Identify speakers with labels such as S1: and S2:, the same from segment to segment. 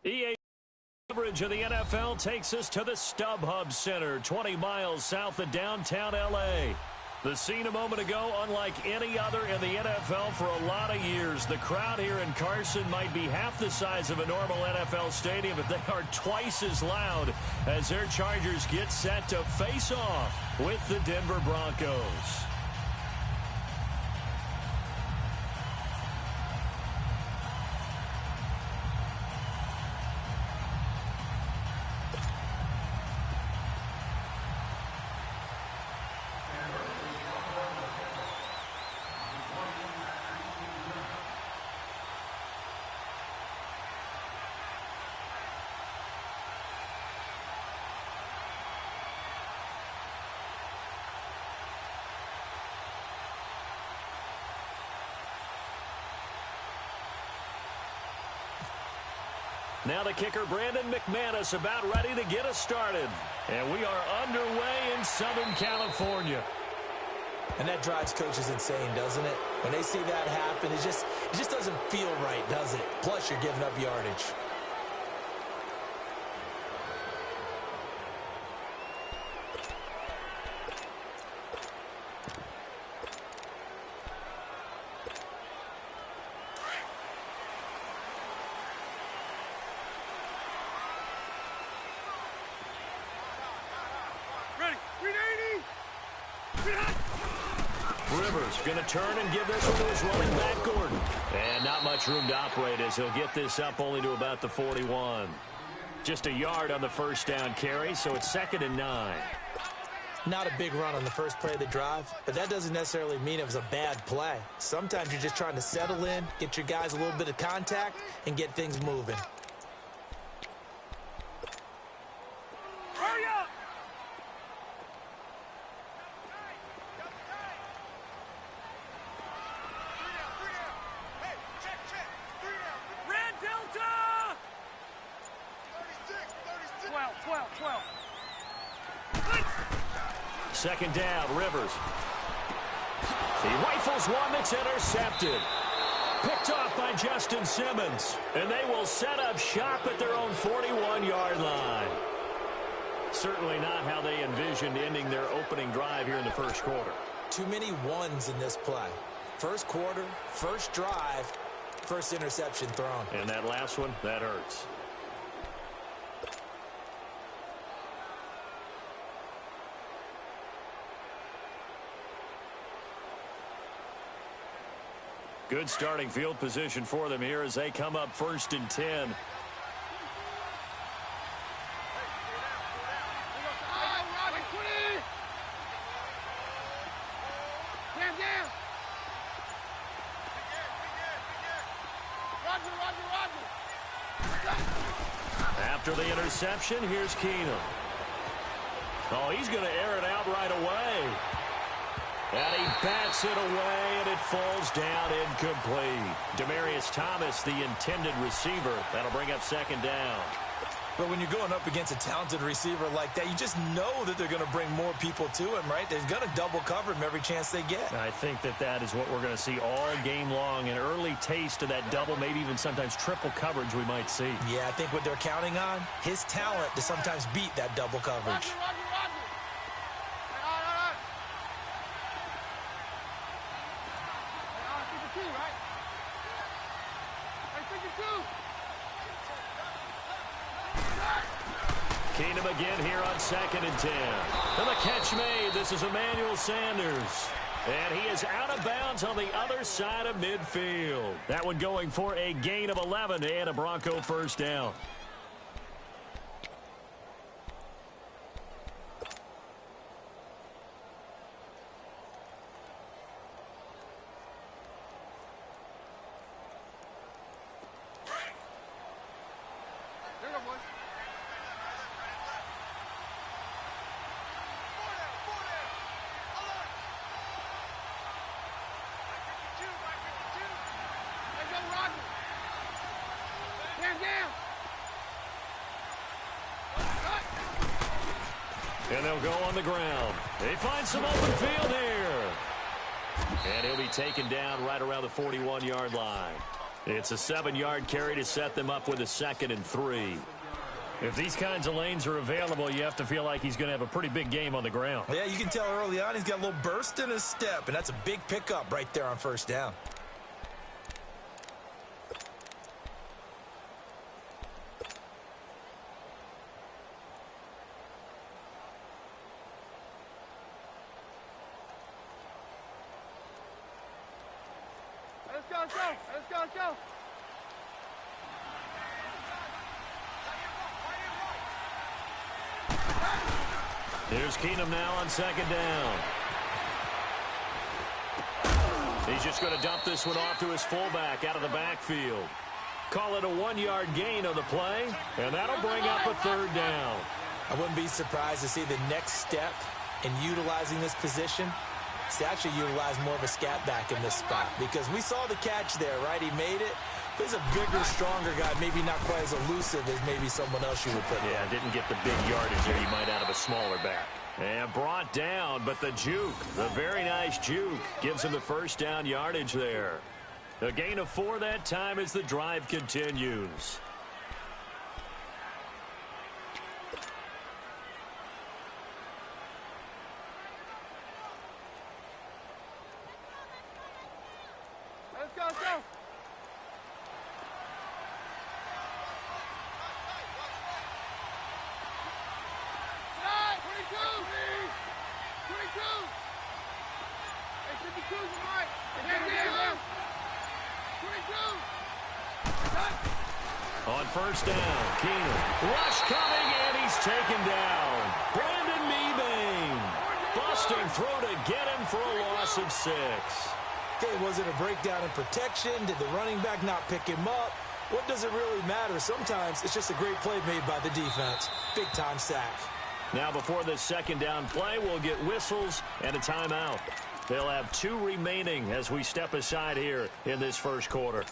S1: EA coverage of the NFL takes us to the StubHub Center, 20 miles south of downtown L.A. The scene a moment ago, unlike any other in the NFL for a lot of years. The crowd here in Carson might be half the size of a normal NFL stadium, but they are twice as loud as their Chargers get set to face off with the Denver Broncos. Now the kicker, Brandon McManus, about ready to get us started. And we are underway in Southern California.
S2: And that drives coaches insane, doesn't it? When they see that happen, it just doesn't feel right, does it? Plus, you're giving up yardage.
S1: Rivers going to turn and give this one to his running back, Gordon. And not much room to operate as he'll get this up only to about the 41. Just a yard on the first down carry, so it's 2nd and 9.
S2: Not a big run on the first play of the drive, but that doesn't necessarily mean it was a bad play. Sometimes you're just trying to settle in, get your guys a little bit of contact, and get things moving.
S3: Hurry up! Red Delta! 12.
S1: 2nd down, Rivers. He rifles one that's intercepted. Picked off by Justin Simmons. And they will set up shop at their own 41-yard line. Certainly not how they envisioned ending their opening drive here in the first quarter.
S2: Too many ones in this play. First quarter, first drive, first interception thrown.
S1: And that last one, that hurts. Good starting field position for them here as they come up 1st and 10. After the interception, here's Keenum. Oh, he's going to air it out right away. And he bats it away, and it falls down incomplete. Demaryius Thomas, the intended receiver. That'll bring up 2nd down.
S2: But when you're going up against a talented receiver like that, you just know that they're going to bring more people to him, right? They're going to double cover him every chance they get.
S1: I think that is what we're going to see all game long. An early taste of that double, maybe even sometimes triple coverage we might see.
S2: Yeah, I think what they're counting on, his talent to sometimes beat that double coverage.
S1: Keenum again here on 2nd and 10. And the catch made. This is Emmanuel Sanders. And he is out of bounds on the other side of midfield. That one going for a gain of 11 and a Bronco first down. And they'll go on the ground. They find some open field here. And he'll be taken down right around the 41-yard line. It's a 7-yard carry to set them up with a 2nd and 3. If these kinds of lanes are available, you have to feel like he's going to have a pretty big game on the ground.
S2: Yeah, you can tell early on he's got a little burst in his step, and that's a big pickup right there on first down.
S3: Let's go, let's go. Let's go, let's go.
S1: Here's Keenum now on 2nd down. He's just going to dump this one off to his fullback out of the backfield. Call it a 1-yard gain on the play, and that'll bring up a 3rd down.
S2: I wouldn't be surprised to see the next step in utilizing this position is to actually utilize more of a scat back in this spot, because we saw the catch there, right? He made it. He's a bigger, stronger guy, maybe not quite as elusive as maybe someone else you would put
S1: Yeah, didn't get the big yardage there you might out of a smaller back. And brought down, but the juke, the very nice juke, gives him the 1st down yardage there. A gain of 4 that time as the drive continues.
S3: Let's go, let's go.
S1: On 1st down, Keenum. Rush coming, and he's taken down. Brandon Mebane. Busting through to get him for a loss of 6.
S2: Okay, was it a breakdown in protection? Did the running back not pick him up? What does it really matter? Sometimes it's just a great play made by the defense. Big-time sack.
S1: Now before this 2nd down play, we'll get whistles and a timeout. They'll have 2 remaining as we step aside here in this 1st quarter.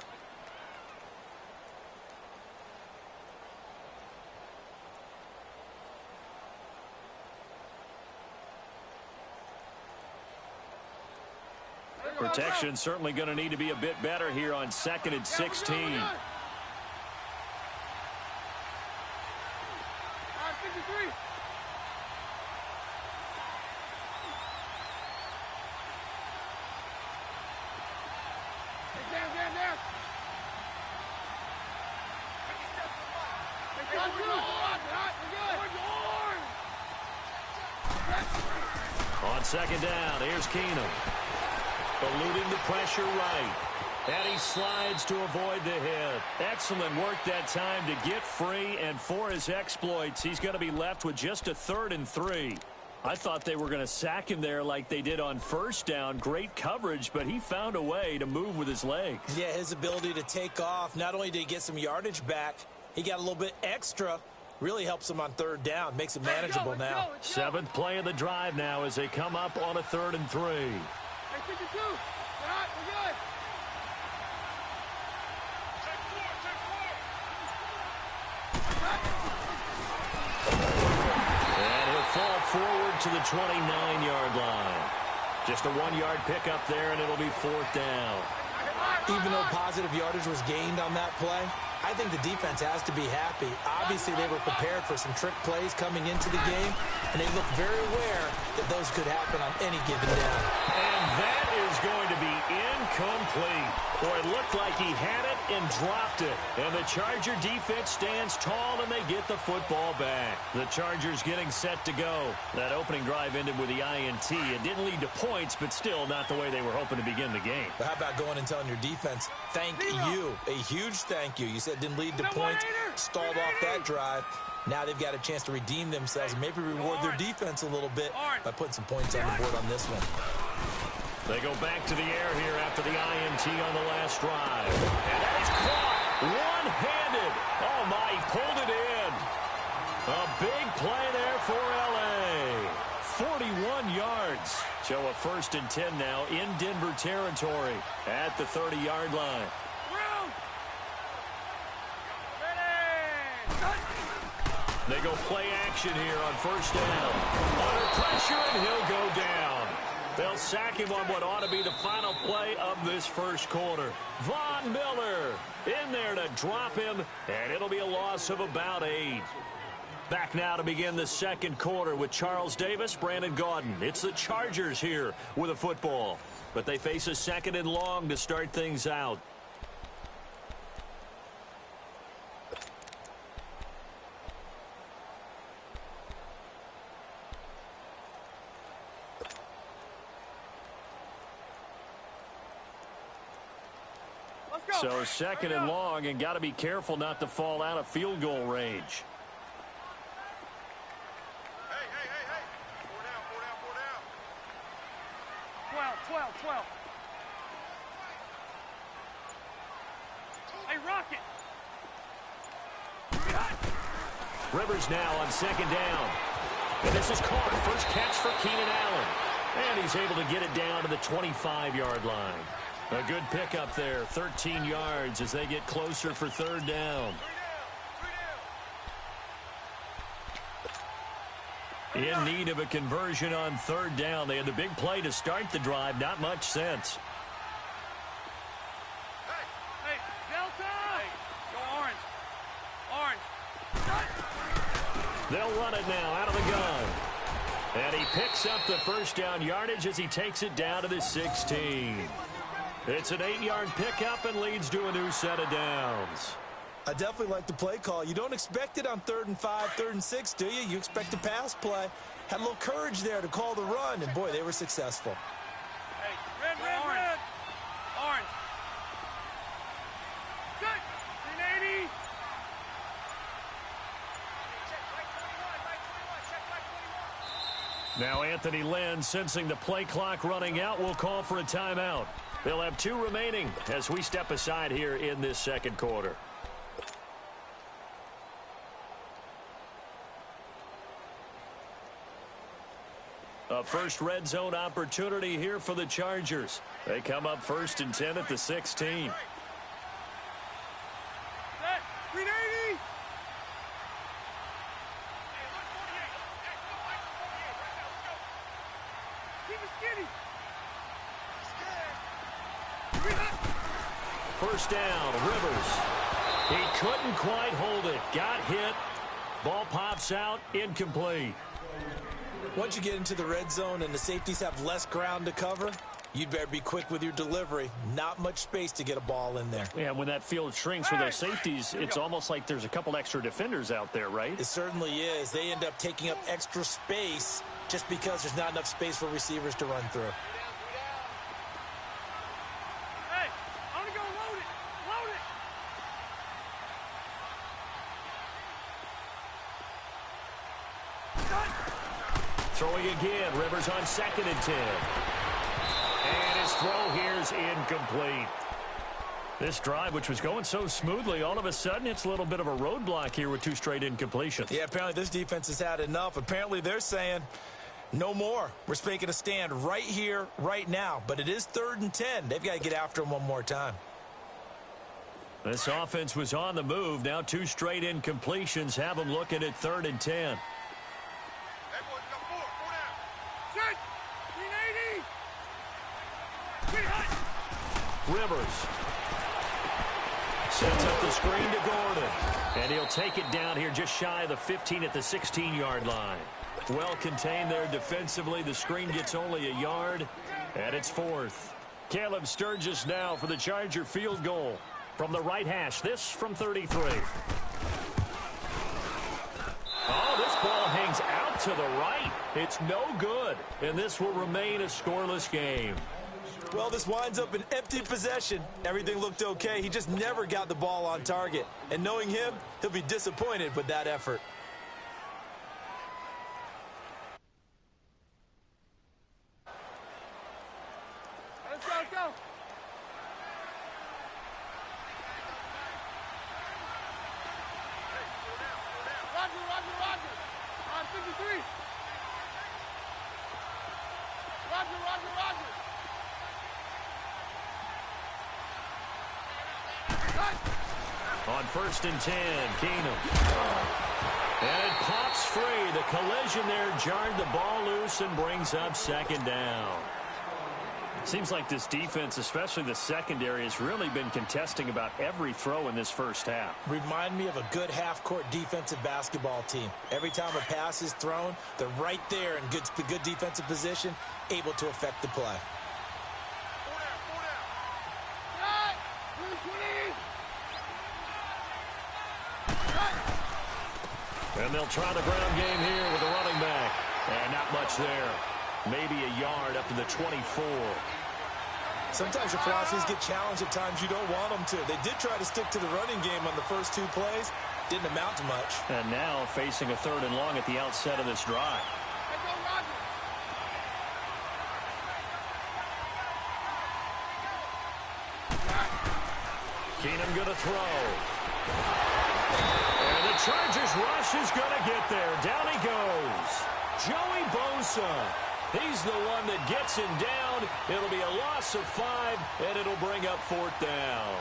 S1: Protection certainly going to need to be a bit better here on 2nd and 16. On 2nd down, here's Keenum. Eluding the pressure right. And he slides to avoid the hit. Excellent work that time to get free, and for his exploits, he's going to be left with just a 3rd and 3. I thought they were going to sack him there like they did on 1st down. Great coverage, but he found a way to move with his legs.
S2: Yeah, his ability to take off, not only did he get some yardage back, he got a little bit extra. Really helps him on 3rd down, makes it manageable now.
S1: 7th play of the drive now as they come up on a 3rd and 3. And he'll fall forward to the 29-yard line. Just a 1-yard pickup there, and it'll be 4th down.
S2: Even though positive yardage was gained on that play, I think the defense has to be happy. Obviously, they were prepared for some trick plays coming into the game, and they look very aware that those could happen on any given down.
S1: And that is going to be incomplete. Boy, it looked like he had it and dropped it. And the Charger defense stands tall, and they get the football back. The Chargers getting set to go. That opening drive ended with the INT. It didn't lead to points, but still not the way they were hoping to begin the game.
S2: But how about going and telling your defense, thank you, a huge thank you. You said it didn't lead to points, stalled off that drive. Now they've got a chance to redeem themselves and maybe reward their defense a little bit by putting some points on the board on this one.
S1: They go back to the air here after the INT on the last drive. And that is caught one-handed. Oh, my, he pulled it in. A big play there for L.A. 41 yards. So a 1st and 10 now in Denver territory at the 30-yard line. They go play action here on 1st down. Under pressure, and he'll go down. They'll sack him on what ought to be the final play of this first quarter. Von Miller in there to drop him, and it'll be a loss of about 8. Back now to begin the second quarter with Charles Davis, Brandon Gaudin. It's the Chargers here with a football, but they face a 2nd and long to start things out. So 2nd and long, and got to be careful not to fall out of field goal range.
S3: Hey. 4 down. 12. Hey, Rocket.
S1: Rivers now on 2nd down. And this is caught. First catch for Keenan Allen. And he's able to get it down to the 25-yard line. A good pickup there, 13 yards as they get closer for 3rd down. In need of a conversion on 3rd down. They had the big play to start the drive, not much sense.
S3: Hey, Delta! Hey, go orange.
S1: They'll run it now out of the gun. And he picks up the first down yardage as he takes it down to the 16. It's an 8-yard pickup and leads to a new set of downs.
S2: I definitely like the play call. You don't expect it on 3rd and 5, 3rd and 6, do you? You expect a pass play. Had a little courage there to call the run, and boy, they were successful.
S3: Hey, red. Orange. Set. 380.
S1: Now Anthony Lynn, sensing the play clock running out, will call for a timeout. They'll have 2 remaining as we step aside here in this second quarter. A first red zone opportunity here for the Chargers. They come up 1st and 10 at the 16.
S3: Set. 380. Keep it skinny.
S1: First down, Rivers. He couldn't quite hold it. Got hit. Ball pops out, incomplete.
S2: Once you get into the red zone and the safeties have less ground to cover, you'd better be quick with your delivery. Not much space to get a ball in there.
S1: Yeah, when that field shrinks with those safeties, it's almost like there's a couple extra defenders out there, right?
S2: It certainly is. They end up taking up extra space just because there's not enough space for receivers to run through.
S3: Hey, I'm gonna go load it.
S1: Throwing again, Rivers on 2nd and 10. And his throw here is incomplete. This drive, which was going so smoothly, all of a sudden it's a little bit of a roadblock here with 2 straight incompletions.
S2: Yeah, apparently this defense has had enough. Apparently they're saying no more. We're making a stand right here, right now. But it is 3rd and 10. They've got to get after him one more time.
S1: This offense was on the move. Now 2 straight incompletions have them looking at 3rd and 10.
S3: Hey, boys, got 4 down. Set. 380.
S1: Rivers sets up the screen to Gordon. And he'll take it down here just shy of the 15 at the 16-yard line. Well contained there defensively. The screen gets only a yard, and it's 4th. Caleb Sturgis now for the Charger field goal from the right hash. This from 33. Oh, this ball hangs out to the right. It's no good, and this will remain a scoreless game.
S2: Well, this winds up an empty possession. Everything looked okay. He just never got the ball on target. And knowing him, he'll be disappointed with that effort.
S3: Let's go. Roger. On 53. Roger.
S1: On 1st and 10, Keenum. And it pops free. The collision there jarred the ball loose and brings up 2nd down. Seems like this defense, especially the secondary, has really been contesting about every throw in this first half.
S2: Remind me of a good half-court defensive basketball team. Every time a pass is thrown, they're right there in good defensive position, able to affect the play.
S1: And they'll try the ground game here with a running back. And not much there. Maybe a yard up to the 24.
S2: Sometimes your philosophies get challenged at times you don't want them to. They did try to stick to the running game on the first 2 plays. Didn't amount to much.
S1: And now facing a 3rd and long at the outset of this drive. Keenum going to throw. And the Chargers rush is going to get there. Down he goes. Joey Bosa. He's the one that gets him down. It'll be a loss of 5, and it'll bring up 4th down.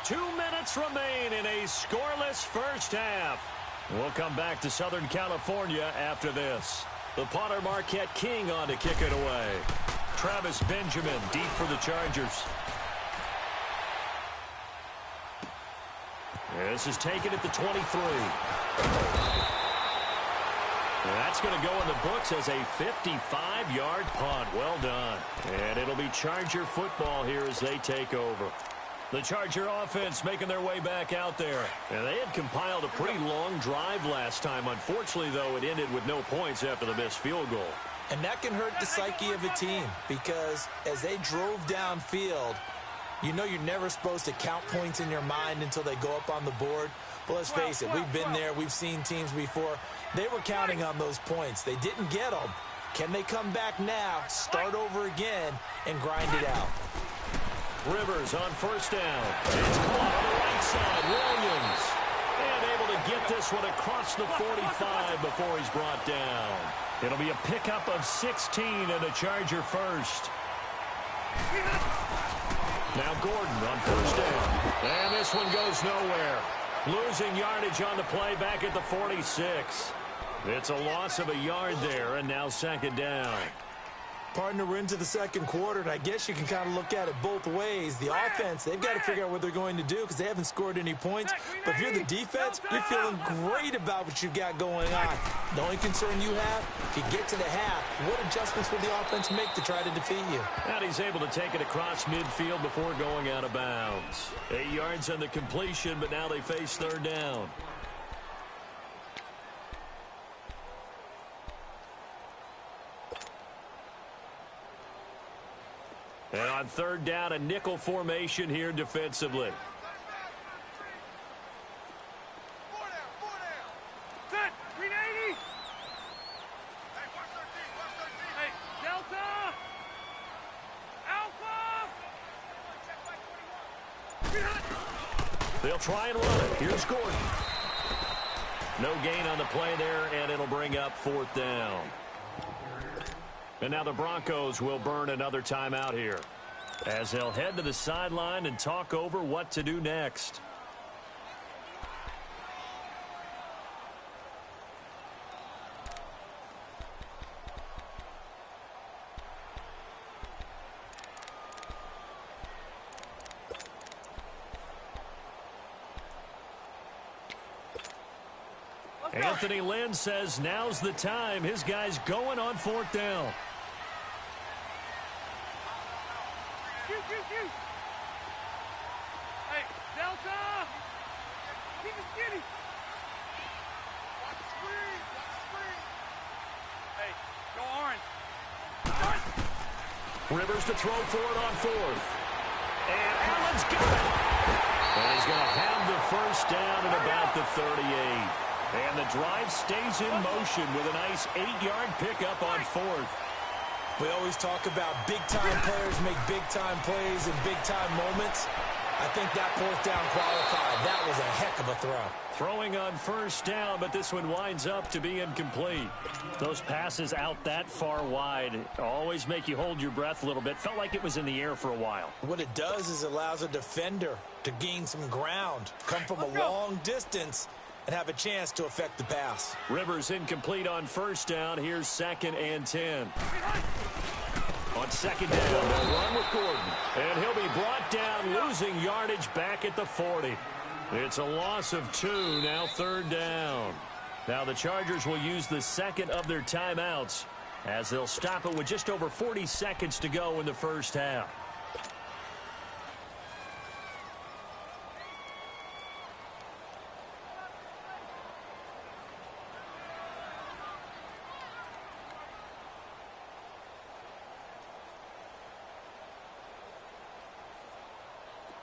S1: Two minutes remain in a scoreless first half. We'll come back to Southern California after this. The punter Marquette King on to kick it away. Travis Benjamin deep for the Chargers. This is taken at the 23. That's going to go in the books as a 55-yard punt. Well done. And it'll be Charger football here as they take over. The Charger offense making their way back out there. And they had compiled a pretty long drive last time. Unfortunately, though, it ended with no points after the missed field goal.
S2: And that can hurt the psyche of a team because as they drove downfield, you know you're never supposed to count points in your mind until they go up on the board. But let's face it, we've been there. We've seen teams before. They were counting on those points. They didn't get them. Can they come back now, start over again, and grind it out?
S1: Rivers on first down. It's caught on the right side. Williams. And able to get this one across the 45 before he's brought down. It'll be a pickup of 16 and a Charger first. Now Gordon on first down. And this one goes nowhere. Losing yardage on the play back at the 46. It's a loss of a yard there, and now 2nd down.
S2: Partner, we're into the 2nd quarter, and I guess you can kind of look at it both ways. The offense, they've got to figure out what they're going to do because they haven't scored any points. But if you're the defense, you're feeling great about what you've got going on. The only concern you have, if you get to the half, what adjustments will the offense make to try to defeat you?
S1: And he's able to take it across midfield before going out of bounds. 8 yards on the completion, but now they face 3rd down. And on 3rd down, a nickel formation here defensively.
S3: Set, 380. Hey, Delta. Alpha.
S1: They'll try and run it. Here's Gordon. No gain on the play there, and it'll bring up 4th down. And now the Broncos will burn another timeout here as they'll head to the sideline and talk over what to do next. Anthony Lynn says now's the time. His guy's going on 4th down.
S3: Shoot. Hey, Delta. Keep it skinny. Watch the screen. Hey, go orange.
S1: Rivers to throw for it on 4th. And Allen's got it. And he's going to have the first down at about the 38. And the drive stays in motion with a nice 8-yard pickup on 4th.
S2: We always talk about big-time players make big-time plays in big-time moments. I think that 4th down qualified. That was a heck of a throw.
S1: Throwing on first down, but this one winds up to be incomplete. Those passes out that far wide always make you hold your breath a little bit. Felt like it was in the air for a while.
S2: What it does is it allows a defender to gain some ground, come from a long distance, and have a chance to affect the pass.
S1: Rivers incomplete on first down. Here's 2nd and 10. On 2nd down, they'll run with Gordon. And he'll be brought down, losing yardage back at the 40. It's a loss of 2, now 3rd down. Now the Chargers will use the 2nd of their timeouts as they'll stop it with just over 40 seconds to go in the first half.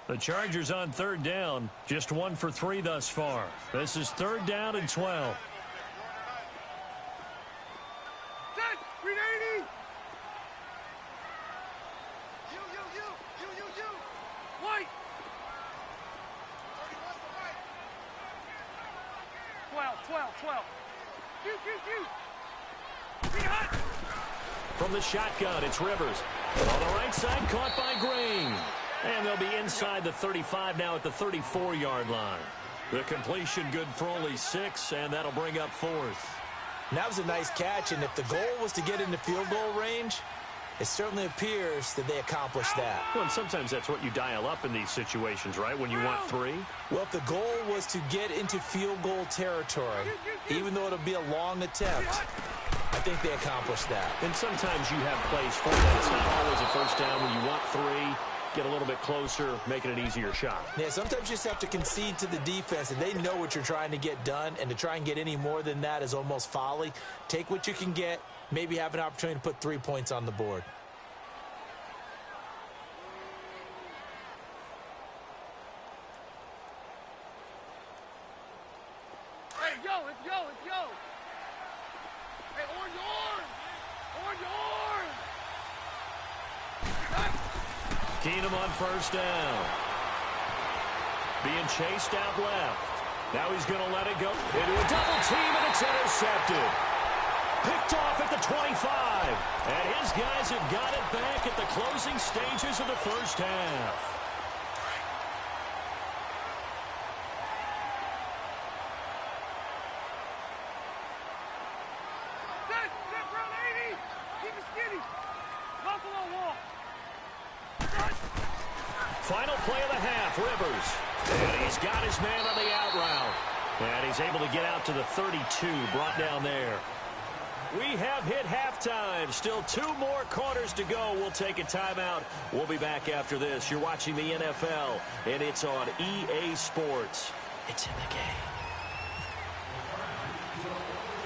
S1: The Chargers on 3rd down, just 1 for 3 thus far. This is 3rd down and 12.
S3: Set! 380! You! White! 12. Shoot! Be hot!
S1: From the shotgun, it's Rivers. On the right side, caught by Green. And they'll be inside the 35 now at the 34-yard line. The completion good for only 6, and that'll bring up 4th.
S2: And that was a nice catch, and if the goal was to get into field goal range, it certainly appears that they accomplished that.
S1: Well, and sometimes that's what you dial up in these situations, right, when you want 3?
S2: Well, if the goal was to get into field goal territory, even though it'll be a long attempt, I think they accomplished that.
S1: And sometimes you have plays for that. It's not always a first down when you want 3. Get a little bit closer, making an easier shot.
S2: Yeah, sometimes you just have to concede to the defense, and they know what you're trying to get done, and to try and get any more than that is almost folly. Take what you can get, maybe have an opportunity to put 3 points on the board.
S3: Hey, let's go! Hey, orange!
S1: Keenum on first down. Being chased out left. Now he's going to let it go into a double team, and it's intercepted. Picked off at the 25. And his guys have got it back at the closing stages of the first half.
S3: Set, round 80! Keep it skinny! Buffalo wall!
S1: Final play of the half, Rivers. And he's got his man on the out route. And he's able to get out to the 32, brought down there. We have hit halftime. Still 2 more quarters to go. We'll take a timeout. We'll be back after this. You're watching the NFL, and it's on EA Sports. It's in the game.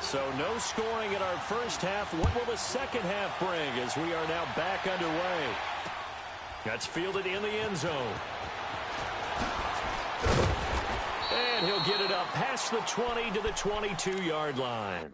S1: So no scoring in our first half. What will the second half bring as we are now back underway? That's fielded in the end zone. And he'll get it up past the 20 to the 22-yard line.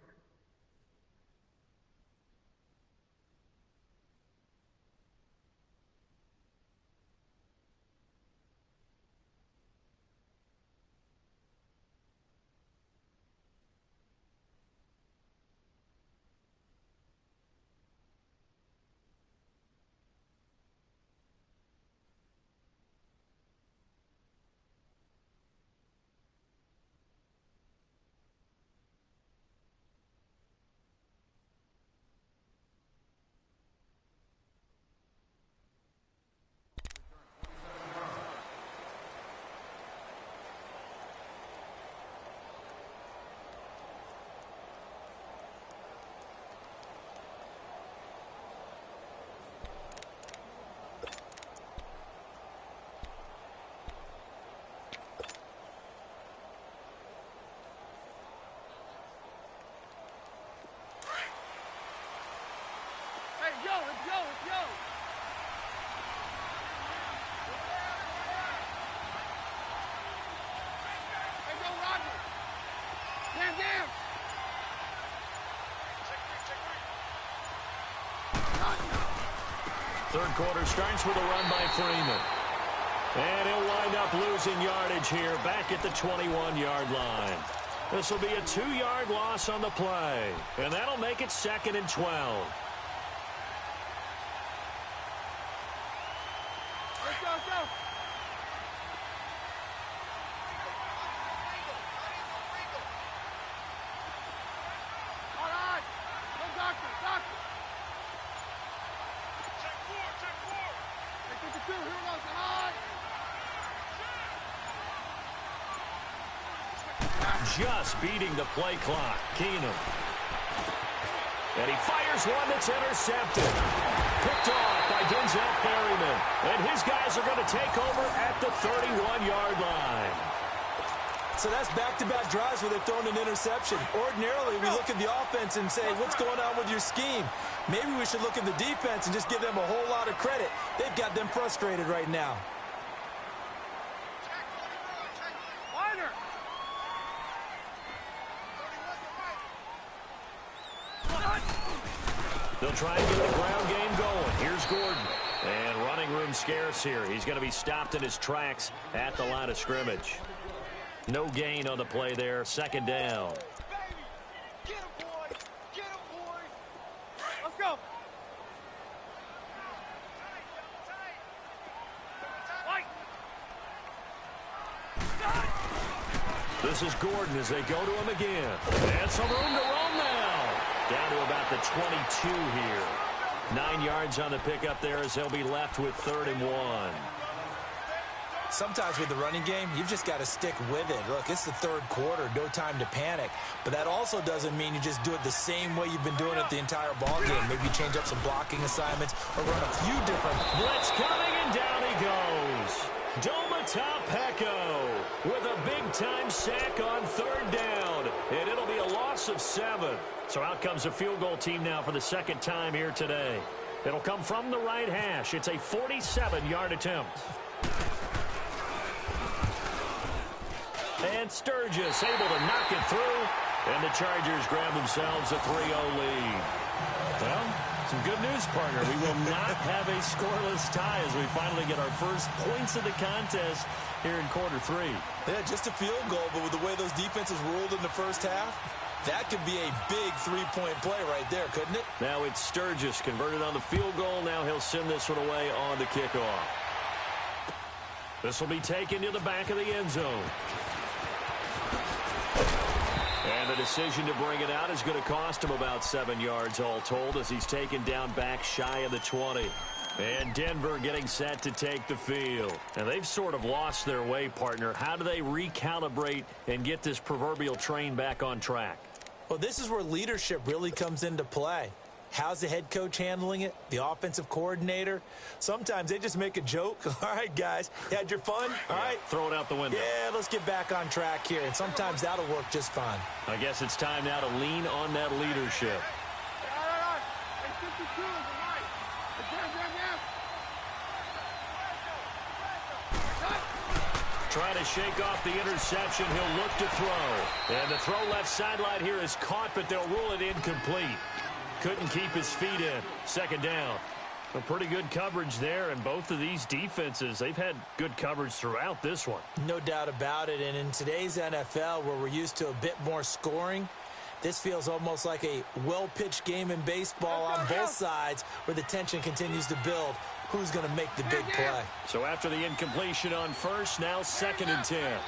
S3: Let's go! Hey, go, Roger! Down!
S1: Third quarter starts with a run by Freeman. And he'll wind up losing yardage here back at the 21-yard line. This will be a 2-yard loss on the play. And that'll make it 2nd and 12.
S3: Let's go!
S1: Just beating the play clock. Keenum. And he fires one that's intercepted. Picked off by Denzel Perryman. And his guys are going to take over at the 31-yard line.
S2: So that's back-to-back drives where they've thrown an interception. Ordinarily, we look at the offense and say, what's going on with your scheme? Maybe we should look at the defense and just give them a whole lot of credit. They've got them frustrated right now.
S1: They'll try and get the ground game going. Here's Gordon. And running room scarce here. He's going to be stopped in his tracks at the line of scrimmage. No gain on the play there. Second down.
S3: Get him, boys! Get him, boys! Let's go!
S1: This is Gordon as they go to him again. And some room to roam now. Down to about the 22 here. 9 yards on the pickup there as they'll be left with 3rd and 1.
S2: Sometimes with the running game, you've just got to stick with it. Look, it's the third quarter, no time to panic. But that also doesn't mean you just do it the same way you've been doing it the entire ball game. Maybe you change up some blocking assignments or run a few different.
S1: Blitz coming, and down he goes. Domata Peko with a big-time sack on 3rd down. And it'll be a loss of 7. So out comes a field goal team now for the second time here today. It'll come from the right hash. It's a 47-yard attempt. And Sturgis able to knock it through. And the Chargers grab themselves a 3-0 lead. Well, some good news, partner. We will not have a scoreless tie as we finally get our first points of the contest here in quarter 3.
S2: Yeah, just a field goal, but with the way those defenses ruled in the first half, that could be a big three-point play right there, couldn't it?
S1: Now it's Sturgis converted on the field goal. Now he'll send this one away on the kickoff. This will be taken to the back of the end zone. And the decision to bring it out is going to cost him about 7 yards all told as he's taken down back shy of the 20. And Denver getting set to take the field. And they've sort of lost their way, partner. How do they recalibrate and get this proverbial train back on track?
S2: Well, this is where leadership really comes into play. How's the head coach handling it? The offensive coordinator? Sometimes they just make a joke. All right, guys, you had your fun? All right.
S1: Throw it out the window.
S2: Yeah, let's get back on track here. And sometimes that'll work just fine.
S1: I guess it's time now to lean on that leadership. Trying to shake off the interception. He'll look to throw. And the throw left sideline here is caught, but they'll rule it incomplete. Couldn't keep his feet in. Second down. A pretty good coverage there, and both of these defenses, they've had good coverage throughout this one.
S2: No doubt about it, and in today's NFL, where we're used to a bit more scoring, this feels almost like a well-pitched game in baseball on both sides where the tension continues to build. Who's going to make the big play?
S1: So after the incompletion on first, now 2nd and 10.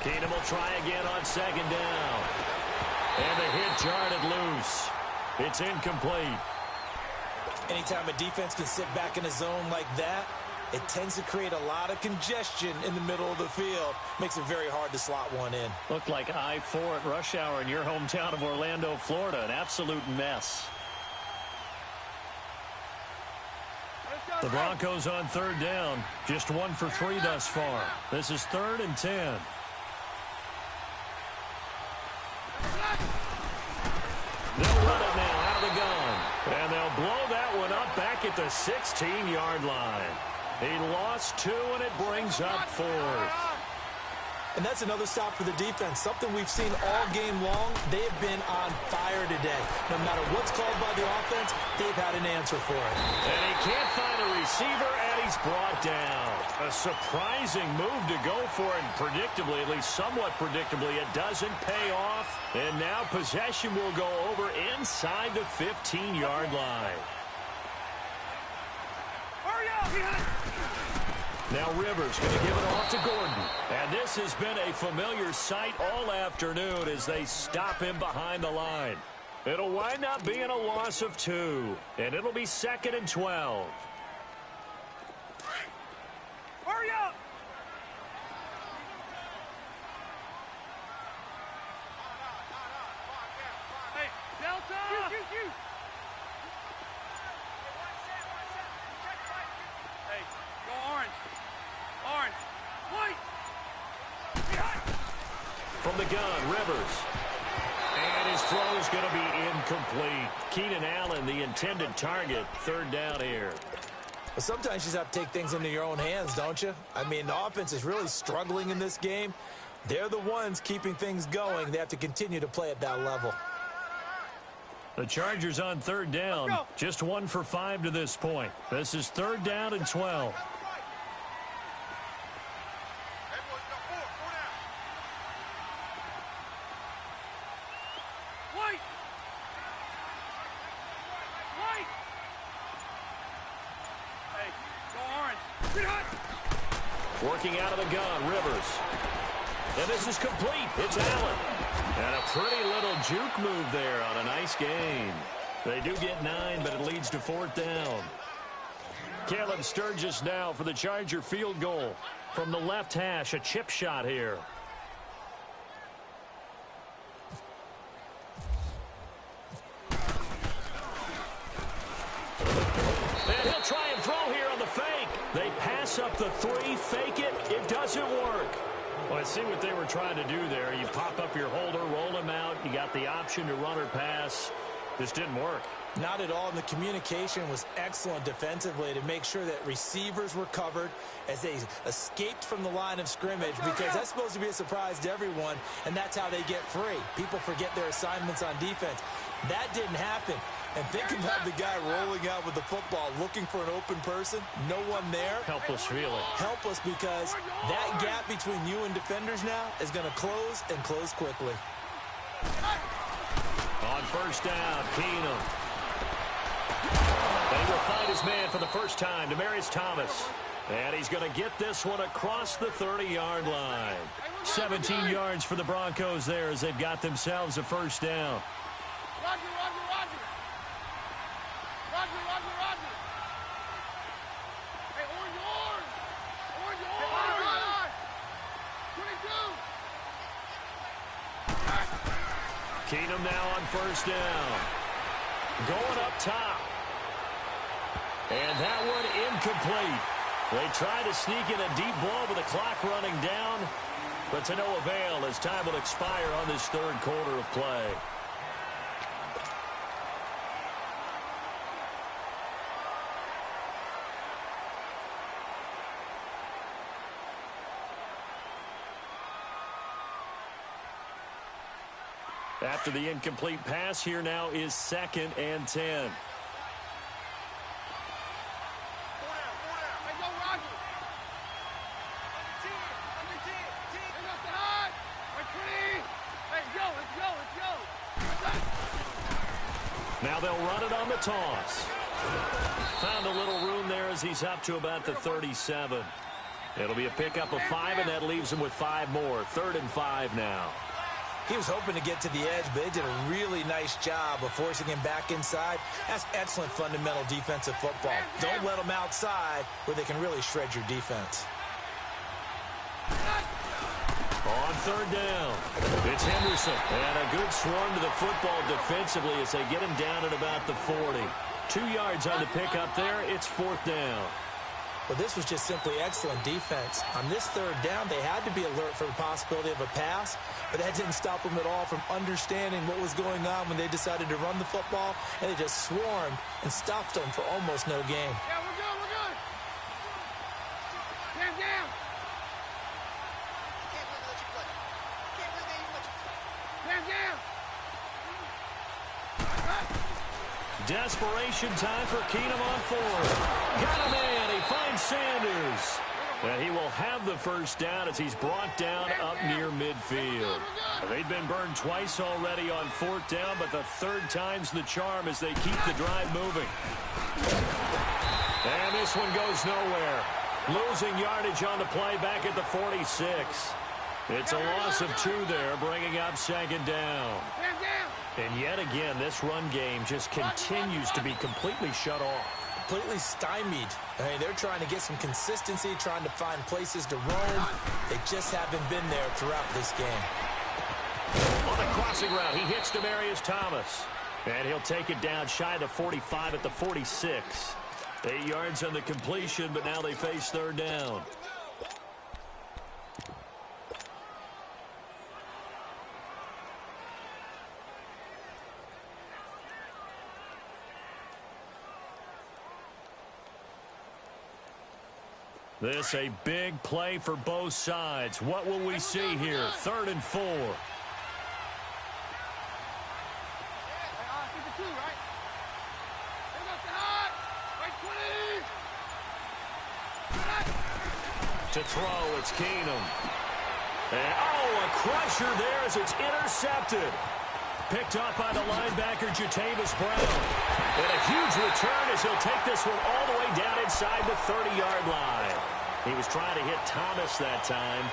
S1: Keenum will try again on 2nd down. And the hit jarred it loose. It's incomplete.
S2: Anytime a defense can sit back in a zone like that, it tends to create a lot of congestion in the middle of the field. Makes it very hard to slot one in.
S1: Looked like I-4 at rush hour in your hometown of Orlando, Florida. An absolute mess. The Broncos on 3rd down. Just 1 for 3 thus far. This is 3rd and 10. They'll run it now out of the gun. And they'll blow that one up back at the 16-yard line. He lost 2, and it brings up 4th.
S2: And that's another stop for the defense. Something we've seen all game long. They have been on fire today. No matter what's called by the offense, they've had an answer for it.
S1: And he can't find a receiver, and he's brought down. A surprising move to go for it. Predictably, at least somewhat predictably, it doesn't pay off. And now possession will go over inside the 15-yard line. Now Rivers going to give it off to Gordon. And this has been a familiar sight all afternoon as they stop him behind the line. It'll wind up being a loss of 2. And it'll be 2nd and 12.
S3: Hurry up! Hey, Delta! You. Hey, go orange. Orange. White!
S1: From the gun, Rivers. And his throw is going to be incomplete. Keenan Allen, the intended target, 3rd down here.
S2: Well, sometimes you just have to take things into your own hands, don't you? I mean, the offense is really struggling in this game. They're the ones keeping things going. They have to continue to play at that level.
S1: The Chargers on 3rd down. Just 1 for 5 to this point. This is 3rd down and 12. Working out of the gun, Rivers. And this is complete. It's Allen. And a pretty little juke move there on a nice gain. They do get 9, but it leads to 4th down. Caleb Sturgis now for the Charger field goal. From the left hash, a chip shot here. And he'll try and throw here on the fake. They pass up the 3, fake it. It doesn't work. Well, I see what they were trying to do there. You pop up your holder, roll him out. You got the option to run or pass. This didn't work.
S2: Not at all. And the communication was excellent defensively to make sure that receivers were covered as they escaped from the line of scrimmage, because that's supposed to be a surprise to everyone, and that's how they get free. People forget their assignments on defense. That didn't happen. And think about the guy rolling out with the football, looking for an open person. No one there.
S1: Helpless feeling.
S2: Helpless, because that gap between you and defenders now is going to close, and close quickly.
S1: On 1st down, Keenum. And he will find his man for the first time, Demaryius Thomas. And he's going to get this one across the 30-yard line. 17 yards for the Broncos there as they've got themselves a 1st down.
S3: Roger. Hey, orange. 22.
S1: Keenum now on 1st down. Going up top. And that one incomplete. They try to sneak in a deep ball with the clock running down, but to no avail as time will expire on this 3rd quarter of play. After the incomplete pass, here now is 2nd and 10. Now they'll run it on the toss. Found a little room there as he's up to about the 37. It'll be a pickup of 5, and that leaves him with 5 more. 3rd and 5 now.
S2: He was hoping to get to the edge, but they did a really nice job of forcing him back inside. That's excellent fundamental defensive football. Don't let them outside where they can really shred your defense.
S1: On 3rd down, it's Henderson. And a good swarm to the football defensively as they get him down at about the 40. 2 yards on the pickup there. It's 4th down.
S2: Well, this was just simply excellent defense. On this 3rd down, they had to be alert for the possibility of a pass, but that didn't stop them at all from understanding what was going on when they decided to run the football, and they just swarmed and stopped them for almost no gain.
S3: Yeah, we're good. Stand down. Stand down.
S1: Desperation time for Keenum on 4th. Got a man. He finds Sanders. And he will have the 1st down as he's brought down up near midfield. They've been burned twice already on 4th down, but the 3rd time's the charm as they keep the drive moving. And this one goes nowhere. Losing yardage on the play back at the 46. It's a loss of 2 there, bringing up second down. And yet again, this run game just continues to be completely shut off.
S2: Completely stymied. I mean, they're trying to get some consistency, trying to find places to roam. They just haven't been there throughout this game.
S1: On the crossing route, he hits Demaryius Thomas. And he'll take it down shy of the 45 at the 46. 8 yards on the completion, but now they face third down. This a big play for both sides. What will we see here? 3rd and 4. To throw, it's Keenum. And, a crusher there as it's intercepted. Picked up by the linebacker, Jatavis Brown. And a huge return as he'll take this one all the way down inside the 30-yard line. He was trying to hit Thomas that time.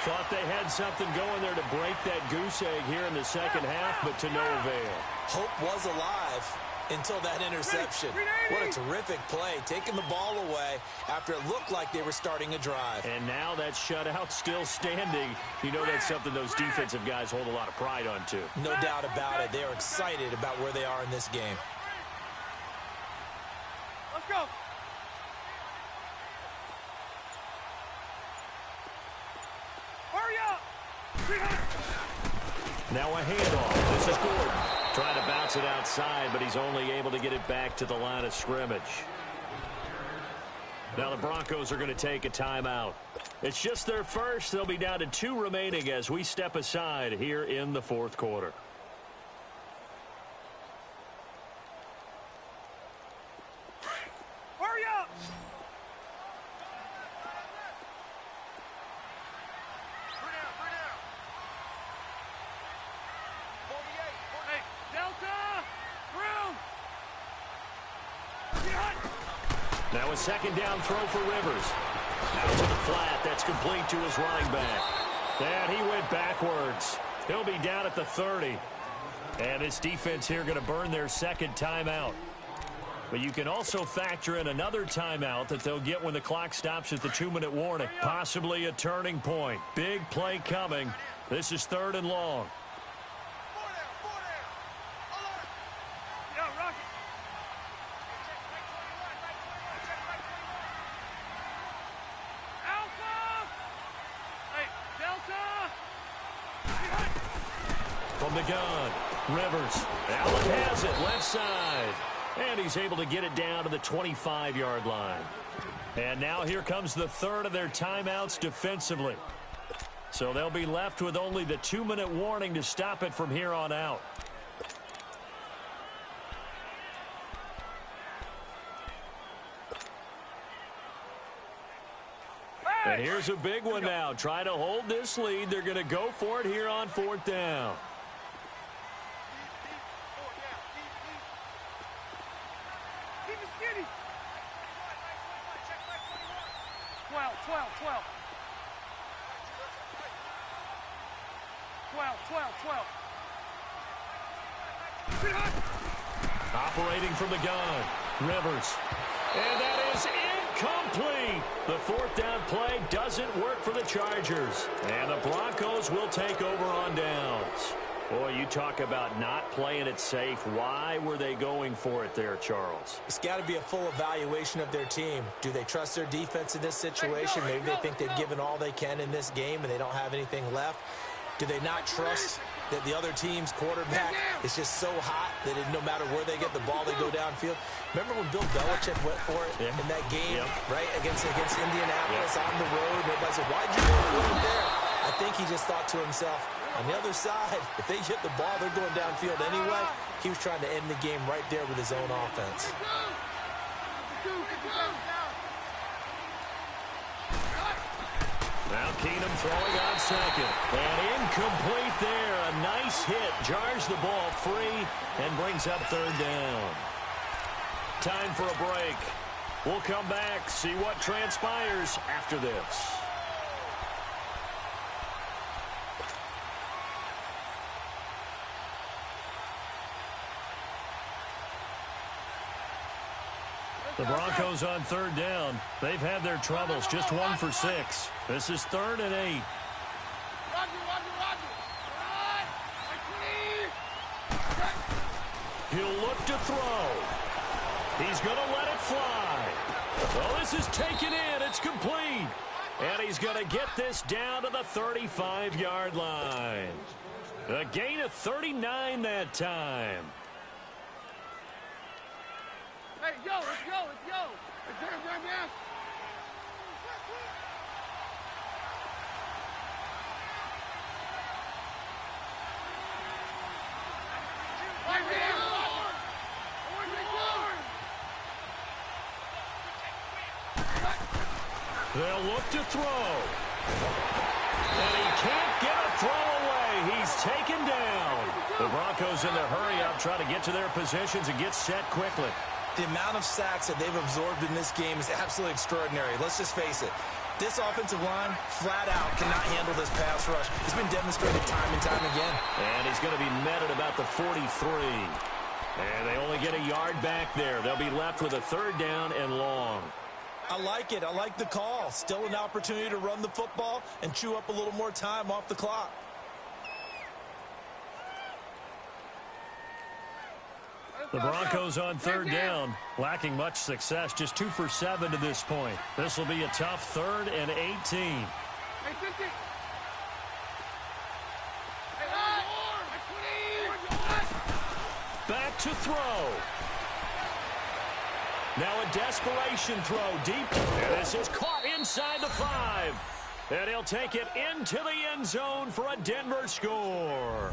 S1: Thought they had something going there to break that goose egg here in the second half, but to no avail.
S2: Hope was alive until that interception. What a terrific play, taking the ball away after it looked like they were starting a drive.
S1: And now that shutout still standing. You know that's something those defensive guys hold a lot of pride on, too.
S2: No doubt about it. They are excited about where they are in this game.
S3: Let's go. Hurry up.
S1: Now a handoff. This is Gordon. Trying to bounce it outside, but he's only able to get it back to the line of scrimmage. Now the Broncos are going to take a timeout. It's just their first. They'll be down to 2 remaining as we step aside here in the 4th quarter.
S3: Hurry up.
S1: Now a second down throw for Rivers. Out to the flat. That's complete to his running back. And he went backwards. He'll be down at the 30. And this defense here going to burn their second timeout. But you can also factor in another timeout that they'll get when the clock stops at the 2-minute warning. Possibly a turning point. Big play coming. This is 3rd and long. From the gun, Rivers. Allen has it, left side. And he's able to get it down to the 25-yard line. And now here comes the 3rd of their timeouts defensively. So they'll be left with only the 2-minute warning to stop it from here on out. And here's a big one now. Trying to hold this lead. They're going to go for it here on 4th down.
S3: Keep it skinny. 12.
S1: Operating from the gun, Rivers. And that is incomplete. The 4th down play doesn't work for the Chargers. And the Broncos will take over on downs. Boy, you talk about not playing it safe. Why were they going for it there, Charles?
S2: It's got to be a full evaluation of their team. Do they trust their defense in this situation? Maybe they think they've given all they can in this game and they don't have anything left. Do they not trust that the other team's quarterback is just so hot that no matter where they get the ball, they go downfield? Remember when Bill Belichick went for it in that game, right, against Indianapolis on the road? And everybody said, why'd you go for it there? I think he just thought to himself, on the other side, if they hit the ball, they're going downfield anyway. He was trying to end the game right there with his own offense.
S1: Now Keenum throwing on second. And incomplete there. A nice hit. Jars the ball free and brings up 3rd down. Time for a break. We'll come back, see what transpires after this. The Broncos on third down. They've had their troubles, just 1 for 6. This is 3rd and 8. He'll look to throw. He's going to let it fly. Well, this is taken in. It's complete. And he's going to get this down to the 35-yard line. A gain of 39 that time.
S3: Hey, yo, let's go, let's go. Let's go, man. Right here.
S1: They'll look to throw. And he can't get a throw away. He's taken down. The Broncos in their hurry-up try to get to their positions and get set quickly.
S2: The amount of sacks that they've absorbed in this game is absolutely extraordinary. Let's just face it. This offensive line, flat out, cannot handle this pass rush. It's been demonstrated time and time again.
S1: And he's going to be met at about the 43. And they only get a yard back there. They'll be left with a 3rd down and long.
S2: I like it. I like the call. Still an opportunity to run the football and chew up a little more time off the clock.
S1: The Broncos on 3rd down, lacking much success, just 2 for 7 to this point. This will be a tough 3rd and 18. Back to throw. Now a desperation throw deep. And this is caught inside the 5. And he'll take it into the end zone for a Denver score.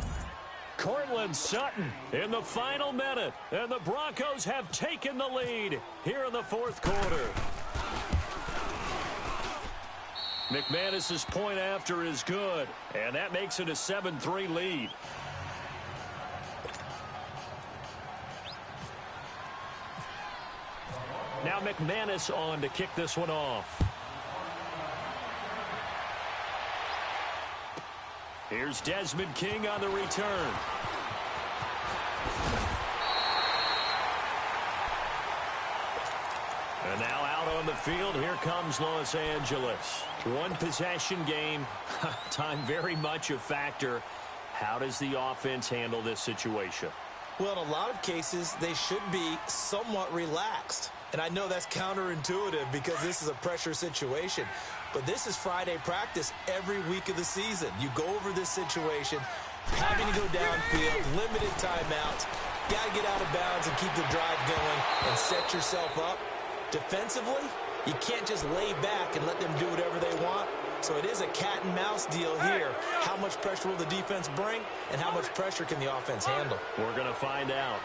S1: Cortland Sutton in the final minute. And the Broncos have taken the lead here in the 4th quarter. McManus's point after is good. And that makes it a 7-3 lead. Now McManus on to kick this one off. Here's Desmond King on the return. And now out on the field, here comes Los Angeles. One possession game, time very much a factor. How does the offense handle this situation?
S2: Well, in a lot of cases, they should be somewhat relaxed. And I know that's counterintuitive because this is a pressure situation. But this is Friday practice every week of the season. You go over this situation, having to go downfield, limited timeouts. Got to get out of bounds and keep the drive going and set yourself up. Defensively, you can't just lay back and let them do whatever they want. So it is a cat and mouse deal here. How much pressure will the defense bring and how much pressure can the offense handle?
S1: We're going to find out.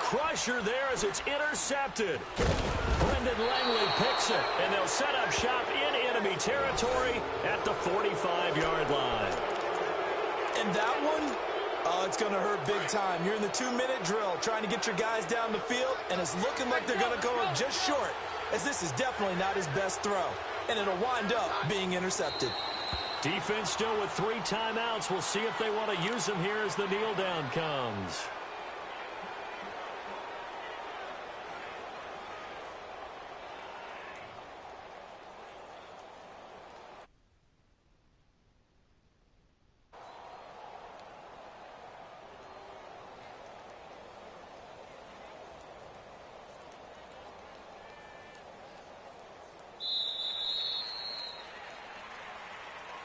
S1: Crusher there as it's intercepted. Brendan Langley picks it, and they'll set up shop in enemy territory at the 45-yard line.
S2: And that one, oh, it's going to hurt big time. You're in the 2-minute drill trying to get your guys down the field, and it's looking like they're going to go just short, as this is definitely not his best throw, and it'll wind up being intercepted.
S1: Defense still with 3 timeouts. We'll see if they want to use them here as the kneel down comes.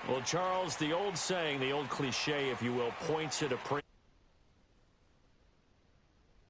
S1: Well, Charles, the old saying, the old cliche, if you will, points at a